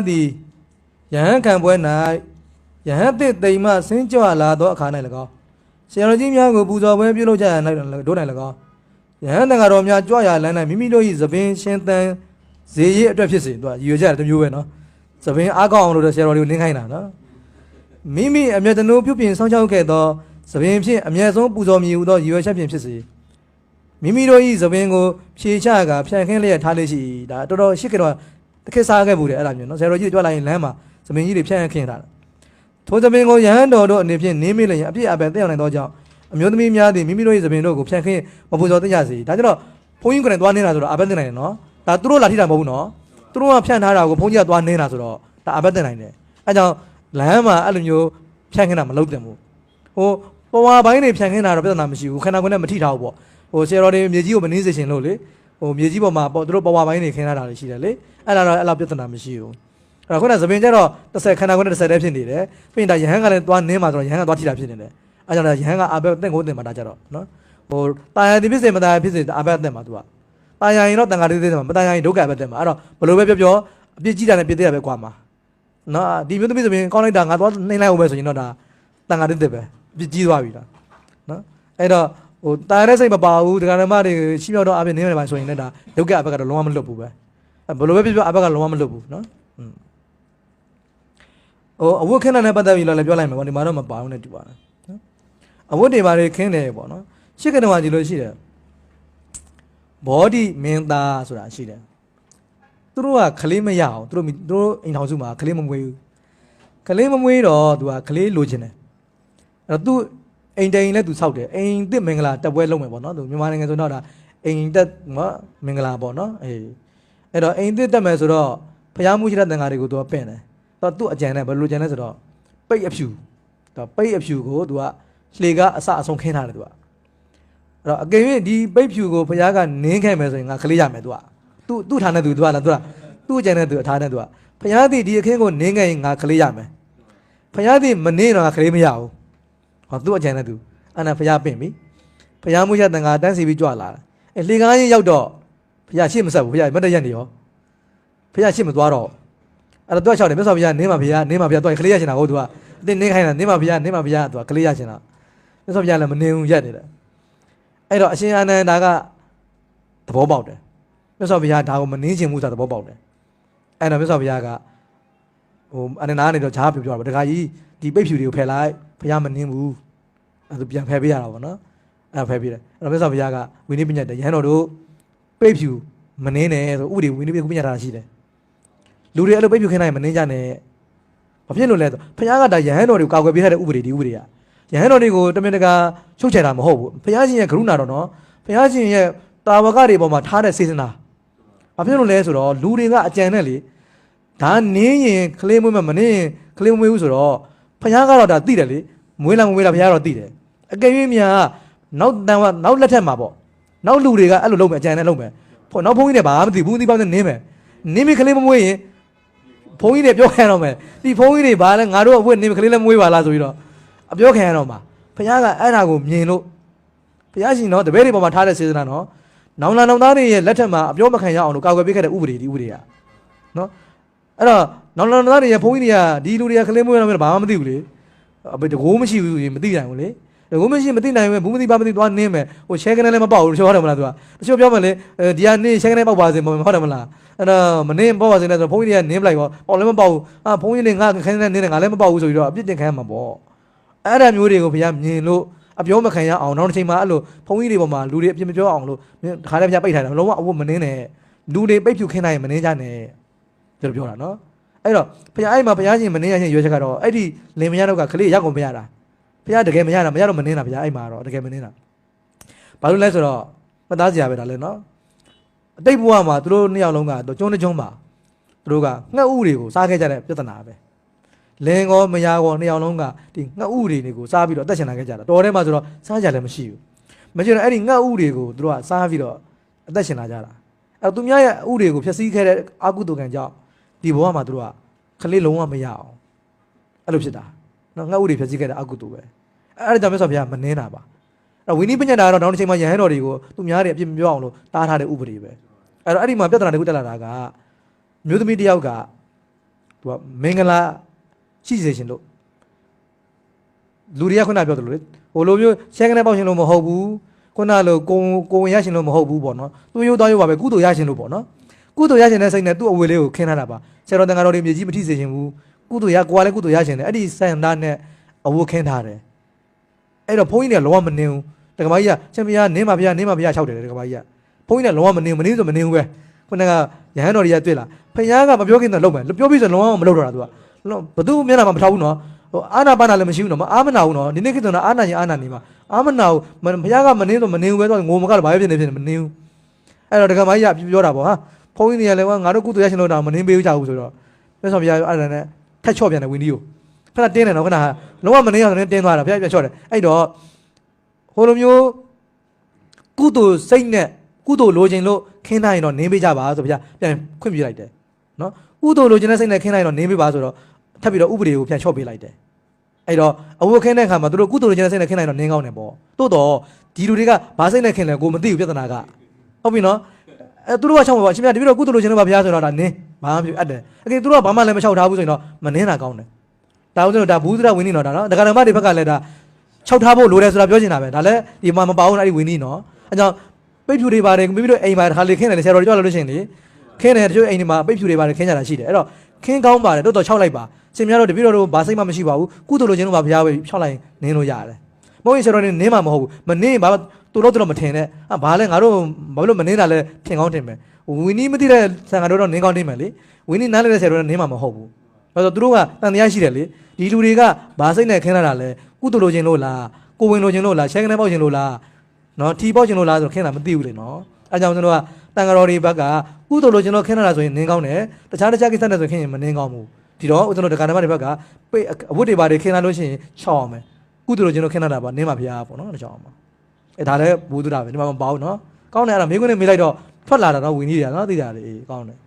သည်ယဟန်ခံပွဲ၌ယဟန်သစ်တိမ်မှဆင်းကြွလာသောအခါ၌၎င်းဆရာတော်ကြီးများကိုပူဇော်ပွဲပြုလုပ်ကြရ၌တို့၌၎င်းယဟန်တန်ဃာတော်များကြွရလန်း၌မိမိတို့၏သပင်ရှင်သန်ဇေရည်အတွက်ဖြစ်စေသူကရွေကြတယ်တမျိုးပဲနော်သပင်အားကောင်းအောင်လို့ဆရာတော်တွေကိုနင်းခိုင်းတာနော်မိမိအမျက်တနိုးပြုပြင်ဆောင်ချောက်ခဲ့သောသပင်ဖြင့်အမျက်ဆုံးပူဇော်မြည်ဟူသောရွေချက်ဖြင့်ဖြစ်စေမိမိတို့၏သပင်ကိုဖြေချကဖြန့်ခင်းလျက်ထားလေရှိဒါတော်တော်ရှိကြတော့တခက်စားခဲ့ဘူးတယ်အဲ့ဒါမျိုးနော်ဆရာတော်ကြီးကြွလာရင်လမ်းမှာသပင်ကြီးတွေဖြန့်ခင်းတာထိုသပင်ကိုယဟန်တော်တို့အနေဖြင့်နင်းမိလျင်အပြည့်အပယ်တက်ရောက်နိုင်သောကြောင့်အမျိုးသမီးများသည်မိမိတို့၏သပင်တို့ကိုဖြန့်ခင်းမပူဇော်သိကြစေဒါကြတော့ဘုန်းကြီးကိုယ်တိုင်သွားနေတာဆိုတော့အပက်တက်နိုင်တယ်နော်ဒါသူတို့လာထိတာမဟုတ်ဘူးနော်သူတို့ကဖြန့်ထားတာကိုဘုန်းကြီးကသွားနေတာဆိုတော့ဒါအပက်တက်နိုင်တယ်အဲကြောင့်လမ်းမှာအဲ့လိုမျိုးဖြန့်ခင်းတာမလုပ်တင်ဘူးဟိုပေါ်ဝါပိုင်းတွေဖြန့်ခင်းတာတော့ပြဿနာမရှိဘူးခန္ဓာကိုယ်နဲ့မထိထားဘူးပေါ့ဟိုဆရာတော်တွေမြေကြီးကိုမနှင်းစေချင်လို့လေဟိုမြေကြီးပေါ်မှာပေါ့သူတို့ပေါ်ဝါပိုင်းတွေခင်းထားတာရှိတယ်လေအဲ့ဒါတော့အဲ့လိုပြဿနာမရှိဘူးအဲ့တော့ခုနကသပင်ကျတော့30ခန္ဓာကိုယ်နဲ့30တည်းဖြစ်နေတယ်ပြီးရင်ဒါယဟန်ကလည်းသွားနင်းမှာဆိုတော့ယဟန်ကသွားထိတာဖြစ်နေတယ်အဲ့ကြောင့်ယဟန်ကအဘက်တင့်ကိုတင်မှာဒါကြတော့နော်ဟိုတာယာတိဖြစ်စေမတာယာဖြစ်စေအဘက်တင်မှာသူကတာယာရင်တော့တန်ခါတိသေးတယ်မတာယာရင်ဒုက္ခပဲတင်မှာအဲ့တော့ဘလို့ပဲပြောအပြစ်ကြီးတာနဲ့ပြစ်သေးတာပဲကွာမှာနော်ဒီမျိုးသမီးဆိုရင်ကောင်းလိုက်တာငါသွားနှိမ့်လိုက်အောင်ပဲဆိုရင်တော့ဒါတန်ခါတိသေးပဲအပြစ်ကြီးသွားပြီလားနော်အဲ့တော့ဟိုတာရတဲ့စိတ်မပါဘူးဒကာဓမ္မတွေရှိမြောက်တော့အပြစ်နင်းနေပါဆိုရင်လည်းဒါဒုက္ခအဘက်ကတော့လုံးဝမလွတ်ဘူးပဲဘလို့ပဲပြောအဘက်ကလုံးဝမလွတ်ဘူးနော်ဟိုအဝတ်ခင်းတဲ့ပတ်သက်ပြီးတော့လည်းပြောလိုက်မယ်ပေါ့ဒီမှာတော့မပါဘူးနဲ့တူပါတယ်နော်အဝတ်တွေပါတွေခင်းတယ်ပေါ့နော်ရှစ်ကတည်းကဒီလိုရှိတယ်ဘောဒီမင်းသားဆိုတာရှိတယ်သူတို့ကခလေးမရအောင်သူတို့အိမ်ထောင်စုမှာခလေးမမွေးဘူးခလေးမမွေးတော့သူကခလေးလိုချင်တယ်အဲ့တော့သူအိမ်တိုင်လည်းသူဆောက်တယ်အိမ်သစ်မင်္ဂလာတက်ပွဲလုပ်မယ်ပေါ့နော်သူမြန်မာနိုင်ငံဆိုတော့ဒါအိမ်တက်မင်္ဂလာပေါ့နော်အေးအဲ့တော့အိမ်သစ်တက်မယ်ဆိုတော့ဖျားမှုရှိတဲ့တန်ဃာတွေကိုသူကပင့်တယ်တော့သူ့အကြံနဲ့ဘယ်လိုကြံလဲဆိုတော့ပိတ်အဖြူတော့ပိတ်အဖြူကိုသူကလှေကအစအဆုံးခင်းထားတယ်သူကအဲ့တော့အကယ်၍ဒီပိတ်ဖြူကိုဘုရားကနင်းခဲ့မယ်ဆိုရင်ငါခလေးရမယ်သူကသူ့ထားနဲ့သူကလားသူကသူ့အကြံနဲ့သူအထားနဲ့သူကဘုရားသည်ဒီအခင်းကိုနင်းခဲ့ရင်ငါခလေးရမယ်ဘုရားသည်မနင်းတော့ငါခလေးမရဘူးဟောသူ့အကြံနဲ့သူအဲ့ဒါဘုရားပင့်ပြီဘုရားမှုရတန်ခါတန်းစီပြီးကြွလာတယ်အဲ့လှေကားကြီးရောက်တော့ဘုရားရှေ့မဆက်ဘူးဘုရားမတ်တရက်နေရောဘုရားရှေ့မသွားတော့အဲ့တော့သူကလျှောက်တယ်မြတ်စွာဘုရားနင်းပါဘုရားနင်းပါဘုရားသူကခလေးရချင်တာဟုတ်သူကအတင်းနင်းခိုင်းတာနင်းပါဘုရားနင်းပါဘုရားသူကခလေးရချင်တာမြတ်စွာဘုရားလည်းမနင်းဘူးရက်နေတယ်အဲ့တော့အရှင်အာနန္ဒာကသဘောပေါက်တယ်မြတ်စွာဘုရားဒါကိုမနင်းချင်ဘူးဆိုတာသဘောပေါက်တယ်အဲ့တော့မြတ်စွာဘုရားကဟိုအာနန္ဒာကနေတော့ဂျားပြောတာတခါကြီးဒီပိတ်ဖြူတွေကိုဖယ်လိုက်ဘုရားမနင်းဘူးအဲ့ဒါပြန်ဖယ်ပေးရတာပေါ့နော်အဲ့ဖယ်ပေးတယ်အဲ့တော့မြတ်စွာဘုရားကဝိနည်းပညာတဲ့ရဟန်းတော်တို့ပိတ်ဖြူမနင်းနဲ့ဆိုဥပဒေဝိနည်းပညာတာရှိတယ်လူတွေအဲ့လိုပိတ်ဖြူခင်းနိုင်မနှင်းကြနဲ့ဘာဖြစ်လို့လဲဆိုဘုရားကဒါယဟန်တော်တွေကိုကာကွယ်ပေးထားတဲ့ဥပဒေဒီဥပဒေကယဟန်တော်တွေကိုတမင်တကာချုပ်ချယ်တာမဟုတ်ဘူးဘုရားရှင်ရဲ့ကရုဏာတော်နော်ဘုရားရှင်ရဲ့တာဝကတွေပေါ်မှာထားတဲ့စေစနာဘာဖြစ်လို့လဲဆိုတော့လူတွေကအကြံနဲ့လေဒါနင်းရင်ခလေးမွေးမမနင်းရင်ခလေးမွေးဘူးဆိုတော့ဘုရားကတော့ဒါသိတယ်လေမွေးလားမမွေးလားဘုရားတော့သိတယ်အကယ်၍များနောက်လက်ထက်မှာပေါ့နောက်လူတွေကအဲ့လိုလုပ်မယ်အကြံနဲ့လုပ်မယ်နောက်ဘုန်းကြီးတွေဘာမှမသိဘူးသိပေါင်းနဲ့နင်းမယ်နင်းပြီးခလေးမမွေးရင်ဘုန်းကြီးတွေပြောခံရတော့မယ်ဒီဘုန်းကြီးတွေဘာလဲငါတို့အဝတ်နေကလေးလည်းမွေးပါလားဆိုပြီးတော့အပြောခံရတော့မှာဘုရားကအဲ့ဒါကိုမြင်လို့ဘုရားရှင်နော်တပည့်တွေပေါ်မှာထားတဲ့စေတနာနော်နောင်လာနောင်သားတွေရဲ့လက်ထက်မှာအပြောမခံရအောင်လို့ကာကွယ်ပေးခဲ့တဲ့ဥပဒေဒီဥပဒေကနော်အဲ့တော့နောင်လာနောင်သားတွေရဲ့ဘုန်းကြီးတွေကဒီလူတွေကကလေးမွေးတော့ဘာမှမသိဘူးလေတကိုးမရှိဘူးမသိနိုင်ဘူးလေတကိုးမရှိမသိနိုင်ဘူးဘူးမသိပါမသိသွားနင်းမယ်ဟိုရှဲကနေလည်းမပေါက်ဘူးတချို့ဟုတ်တယ်မလားသူကတချို့ပြောမယ်လေဒီကနေရှဲကနေပေါက်ပါစေဟုတ်တယ်မလားအဲ့တော့မနင်းပေါ့ပါစေနဲ့ဆိုတော့ဘုန်းကြီးတွေကနင်းပလိုက်ပေါ့ပေါက်လည်းမပေါက်ဘူးဘုန်းကြီးတွေငါခိုင်းနေနေငါလည်းမပေါက်ဘူးဆိုပြီးတော့အပြစ်တင်ခံရမှာပေါ့အဲ့ဒါမျိုးတွေကိုဘုရားမြင်လို့အပြောမခံရအောင်နောက်တစ်ချိန်မှာအဲ့လိုဘုန်းကြီးတွေပေါ်မှာလူတွေအပြစ်မပြောအောင်လို့ခါလည်းဘုရားပိတ်ထားတယ်လုံးဝအဝတ်မနင်းနဲ့လူတွေပိတ်ဖြူခင်းနိုင်မနင်းကြနဲ့ကျွန်တော်ပြောတာနော်အဲ့တော့ဘုရားအဲ့မှာဘုရားရှင်မနင်းရခြင်းရွေးချက်ကတော့အဲ့ဒီလင်မယားတို့ကခလေးရောက်ကုန်မရတာဘုရားတကယ်မရတာမရတော့မနင်းတာဘုရားအဲ့မှာတော့တကယ်မနင်းတာဘာလို့လဲဆိုတော့မသားစရာပဲဒါလဲနော်အတိတ်ဘဝမှာသူတို့နှစ်ယောက်လုံးကတော့ကျွန်းတစ်ကျွန်းမှာသူတို့ကငှက်ဥတွေကိုစားခဲ့ကြတဲ့ပြဿနာပဲလင်ကောမယားကောနှစ်ယောက်လုံးကဒီငှက်ဥတွေကိုစားပြီးတော့အသက်ရှင်လာခဲ့ကြတာတော်ထဲမှာဆိုတော့စားကြလည်းမရှိဘူးမရှိတော့အဲ့ဒီငှက်ဥတွေကိုသူတို့ကစားပြီးတော့အသက်ရှင်လာကြတာအဲ့သူများရဲ့ဥတွေကိုဖျက်ဆီးခဲ့တဲ့အကုသိုလ်ကံကြောင့်ဒီဘဝမှာသူတို့ကခလေးလုံးဝမရအောင်အဲ့လိုဖြစ်တာနော်ငှက်ဥတွေဖျက်ဆီးခဲ့တဲ့အကုသိုလ်ပဲအဲ့ဒါကြောင့်မြတ်စွာဘုရားမနှင်းတာပါအဲ့ဝိနည်းပညာတာကတော့နောက်တစ်ချိန်မှာယဟန်တော်တွေကိုသူများတွေအပြစ်မပြောအောင်လို့တားထားတဲ့ဥပဒေပဲအဲ့တော့အဲ့ဒီမှာပြဿနာတစ်ခုတက်လာတာကမျိုးသမီးတစ်ယောက်က သူကမင်္ဂလာရှိစေရှင်လို့လူတွေကခုနပြောတယ်လို့လေဟိုလိုမျိုးရှဲကနေပေါက်ရှင်လို့မဟုတ်ဘူးခုနလိုကိုဝင်ရရှင်လို့မဟုတ်ဘူးပေါ့နော်သူရိုးသားရိုးပါပဲကုသိုလ်ရရှင်လို့ပေါ့နော်ကုသိုလ်ရရှင်တဲ့စိတ်နဲ့သူ့အဝေလေးကိုခင်းထားတာပါဆရာတော်တန်ခါတော်တွေမြေကြီးမထိစေရှင်ဘူးကုသိုလ်ရကိုကလည်းကုသိုလ်ရရှင်တယ်အဲ့ဒီစံသားနဲ့အဝတ်ခင်းထားတယ်အဲ့တော့ဘုန်းကြီးတွေကလောကမနေဘူးတက္ကမကြီးကရှင်ဘုရားနင်းပါဗျာနင်းပါဗျာ၆တယ်တက္ကမကြီးကဘုန်းကြီးတွေကလောကမနေဘူးမနေဆိုမနေဘူးပဲခုနကရဟန်းတော်တွေကတွေ့လာဖခင်ကမပြောခင်တော့လုံးမယ်ပြောပြီးဆိုလုံးဝမလုပ်တော့တာသူကဘသူမျက်နှာမှာမထောက်ဘူးနော်ဟိုအာနာပါနာလည်းမရှိဘူးနော်အာမနာဘူးနော်ဒီနေ့ခေတ်တော့အာနာရင်အာနာနေမှာအာမနာဘူးဘုရားကမနေဆိုမနေဘူးပဲဆိုငိုမကတော့ဘာဖြစ်နေဖြစ်နေမနေဘူးအဲ့တော့တက္ကမကြီးကပြောတာပေါ့ဟာဘုန်းကြီးတွေကလည်းငါတို့ကုသိုလ်ရရှင်လို့တော့မနေပေးဘူးကြဘူးဆိုတော့မြတ်စွာဘုရားအဲ့ဒါနဲ့ထက်ချော့ပြန်တယ်ဝင်းကြီးကိုခဏတင်းတယ်နော်ခဏလုံးဝမနေရတော့တင်းသွားတာဘုရားပြန်ချော့တယ်အဲ့တော့ဟိုလိုမျိုးကုသိုလ်စိတ်နဲ့ကုသိုလ်လိုချင်လို့ခင်းထားရင်တော့နေပေးကြပါဆိုဘုရားပြန်ခွင့်ပြုလိုက်တယ်နော်ကုသိုလ်လိုချင်တဲ့စိတ်နဲ့ခင်းထားရင်တော့နေပေးပါဆိုတော့ထပ်ပြီးတော့ဥပဒေကိုပြန်ချော့ပေးလိုက်တယ်အဲ့တော့အဝတ်ခင်းတဲ့အခါမှာသူတို့ကုသိုလ်လိုချင်တဲ့စိတ်နဲ့ခင်းလိုက်တော့နင်းကောင်းတယ်ပေါ့တိုးတော့ဒီလူတွေကဘာစိတ်နဲ့ခင်းလဲကိုမသိဘူးပြဿနာကဟုတ်ပြီနော်အဲသူတို့ကချောက်ပါအရှင်မြတ်တပည့်တော်ကုသိုလ်လိုချင်လို့ပါဘုရားဆိုတော့ဒါနင်းဘာမှမဖြစ်အပ်တယ်အကယ်သူတို့ကဘာမှလည်းမချောက်ထားဘူးဆိုရင်တော့မနင်းတာကောင်းတယ်ဒါဦးဇင်းတို့ဒါဘူးသရဝင်းနေတော့ဒါနော်ဒကာဓမ္မတွေဘက်ကလည်းဒါချောက်ထားဖို့လိုတယ်ဆိုတာပြောချင်တာပဲဒါလည်းဒီမှာမပါဘူးအဲ့ဒီဝင်းနေနော်အဲကြောင့်ပိတ်ဖြူတွေပါတယ်မိမိတို့အိမ်မှာတစ်ခါလေခင်းတယ်ဆရာတော်တွေကြောက်လို့ရှိရင်လေခင်းတယ်တချို့အိမ်တွေမှာပိတ်ဖြူတွေပါတယ်ခင်းကြတာရှိတယ်အဲ့တော့ခင်းကောင်းပါတယ်တော်တော်ချောက်လိုက်ပါရှင်များတို့တပည့်တော်တို့ဘာစိတ်မှမရှိပါဘူးကုသိုလ်လိုချင်လို့ပါဘုရားပဲဖြောက်လိုက်နင်းလို့ရတယ်မဟုတ်ရင်ဆရာတော်တွေနင်းမှာမဟုတ်ဘူးမနင်းဘာသူတို့မထင်နဲ့ဘာလဲငါတို့ဘာလို့မနင်းတာလဲထင်ကောင်းထင်မယ်ဝင်းနီးမသိတဲ့ဆံဃာတို့တော့နင်းကောင်းနေမယ်လေဝင်းနီးနားလဲတဲ့ဆရာတို့ကနင်းမှာမဟုတ်ဘူးအဲ့တော့သူတို့ကတန်တရားရှိတယ်လေဒီလူတွေကဘာစိတ်နဲ့ခင်းလာတာလဲကုသိုလ်လိုချင်လို့လားကိုဝင်လိုချင်လို့လားရှဲကနေပေါက်ချင်လို့လားနော်ထီပေါက်ချင်လို့လားဆိုခင်းတာမသိဘူးလေနော်အဲကြောင့်ကျွန်တော်ကတန်ဃာတော်တွေဘက်ကကုသိုလ်လိုချင်လို့ခင်းလာတာဆိုရင်နင်းကောင်းတယ်တခြားကိစ္စနဲ့ဆိုခင်းရင်မနင်းကောင်းဘူးဒီတော့ကျွန်တော်ဒကာဓမ္မတွေဘက်ကပိတ်အဝတ်တွေပါတွေခင်းလာလို့ရှိရင်ချောက်အောင်မယ်ကုသိုလ်လိုချင်လို့ခင်းလာတာပါနင်းပါဗျာပေါ့နော်ဒါကြောင့်အောင်ပါအဲဒါလည်းဘူးသူတာပဲဒီမှာမပေါ့နော်ကောင်းတယ်အဲ့ဒါမိခွန်းနဲ့မေးလိုက်တော့ထွက်လာတာတော့ဝင်ကြီးတယ်နော်သိတာလေကောင်းတယ်